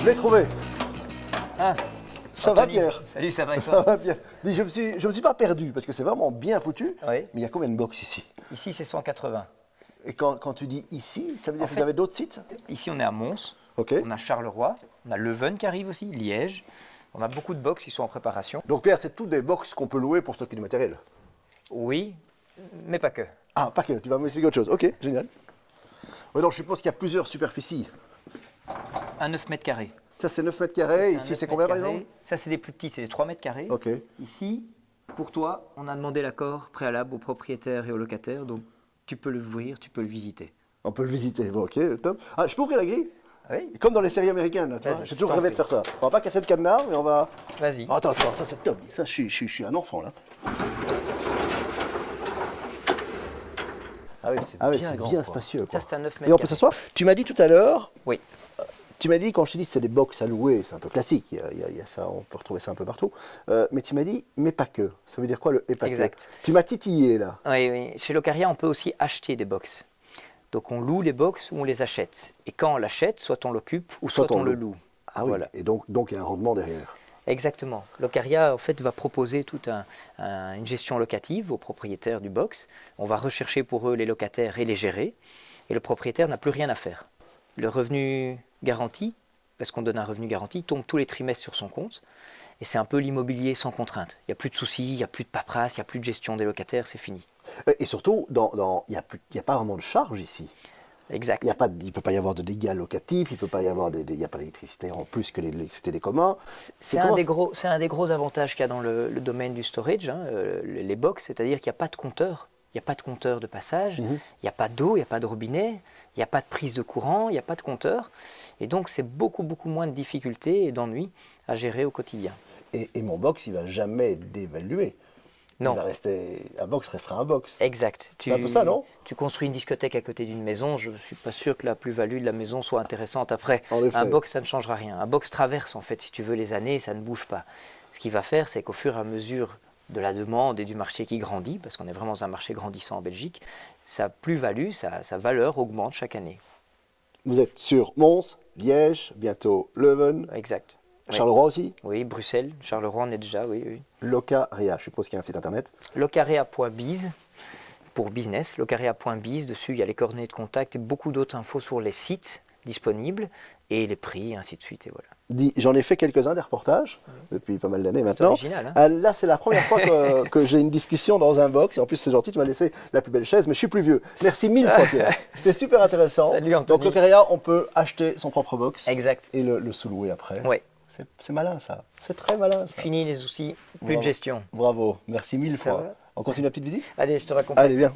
Je l'ai trouvé. Ah, Ça va, Anthony. Pierre? Salut, ça va et Ça toi? va bien. Dis, je me suis pas perdu parce que c'est vraiment bien foutu. Oui. Mais il y a combien de box ici? Ici, c'est 180. Et quand tu dis ici, ça veut dire En que fait- vous avez d'autres sites? Ici, on est à Mons. Ok. On a Charleroi. On a Leuven qui arrive aussi, Liège. On a beaucoup de box qui sont en préparation. Donc Pierre, c'est tous des box qu'on peut louer pour stocker du matériel. Oui, mais pas que. Ah, pas que, tu vas m'expliquer autre chose. Ok, génial. Oui, donc je suppose qu'il y a plusieurs superficies. Un 9 mètres carrés. Ça, c'est 9 mètres Ça, carrés. un Ici, 9 c'est combien, par mètres carrés. exemple? Ça, c'est des plus petits, c'est des 3 mètres carrés. Ok. Ici, pour toi, on a demandé l'accord préalable aux propriétaires et aux locataires, donc tu peux l'ouvrir, tu peux le visiter. On peut le visiter. Bon, ok, top. Ah, je peux ouvrir la grille? Oui. Comme dans les séries américaines, là, tu vois. Vas-y, J'ai toujours je t'en rêvé de prie. faire ça. On va pas casser le cadenas, mais on va... Vas-y. Oh, attends, ça c'est top. Ça, je suis un enfant, là. Ah oui, c'est c'est grand, bien quoi. spacieux, quoi. Ça, c'est un 9 Et mètres on peut carrés. s'asseoir? Tu m'as dit tout à l'heure, Oui. tu m'as dit, quand je te dis c'est des box à louer, c'est un peu classique, il y a ça, on peut retrouver ça un peu partout. Mais tu m'as dit, mais pas que. Ça veut dire quoi le et pas Exact. que? Tu m'as titillé, là. Oui, oui. Chez Locaria, on peut aussi acheter des box. Donc on loue les box ou on les achète. Et quand on l'achète, soit on l'occupe ou soit on le loue. Ah oui, Voilà. et donc il y a un rendement derrière. Exactement. Locaria, en fait, va proposer toute une gestion locative aux propriétaires du box. On va rechercher pour eux les locataires et les gérer. Et le propriétaire n'a plus rien à faire. Le revenu garanti, parce qu'on donne un revenu garanti, tombe tous les trimestres sur son compte. Et c'est un peu l'immobilier sans contrainte. Il n'y a plus de soucis, il n'y a plus de paperasse, il n'y a plus de gestion des locataires, c'est fini. Et surtout, il y a pas vraiment de charge ici. Exact. Il ne peut pas y avoir de dégâts locatifs, il peut pas y avoir il y a pas d'électricité en plus que l'électricité des communs. C'est un des gros avantages qu'il y a dans le domaine du storage, hein, les box, c'est-à-dire qu'il n'y a pas de compteur. Il n'y a pas de compteur de passage, il n'y a pas d'eau, il n'y a pas de robinet, il n'y a pas de prise de courant, il n'y a pas de compteur. Et donc, c'est beaucoup moins de difficultés et d'ennuis à gérer au quotidien. Et mon box, il ne va jamais dévaluer. Non. Il va rester, un box restera un box. Exact. C'est un peu ça, non? Tu construis une discothèque à côté d'une maison, je ne suis pas sûr que la plus-value de la maison soit intéressante après. En effet. Un box, ça ne changera rien. Un box traverse, en fait, si tu veux, les années, ça ne bouge pas. Ce qu'il va faire, c'est qu'au fur et à mesure de la demande et du marché qui grandit, parce qu'on est vraiment dans un marché grandissant en Belgique, sa plus-value, sa valeur augmente chaque année. Vous êtes sur Mons, Liège, bientôt Leuven, Exact. Oui. Charleroi aussi, Oui, Bruxelles, Charleroi, on est déjà, oui. Locaria, je suppose qu'il y a un site internet. Locaria.biz pour business, locaria.biz, dessus il y a les coordonnées de contact et beaucoup d'autres infos sur les sites disponibles et les prix, ainsi de suite, et voilà. J'en ai fait quelques-uns des reportages depuis pas mal d'années maintenant. original, hein. Ah, là, c'est la première fois que j'ai une discussion dans un box. Et en plus, c'est gentil, tu m'as laissé la plus belle chaise, mais je suis plus vieux. Merci mille fois, Pierre. C'était super intéressant. Salut, Anthony. Donc, Locaria, on peut acheter son propre box Exact. et le sous-louer après. Ouais. C'est malin, ça. C'est très malin, ça. Fini les soucis, plus Bravo. de gestion. Bravo. Merci mille Ça fois. va. On continue la petite visite? Allez, je te raconte. Allez, viens.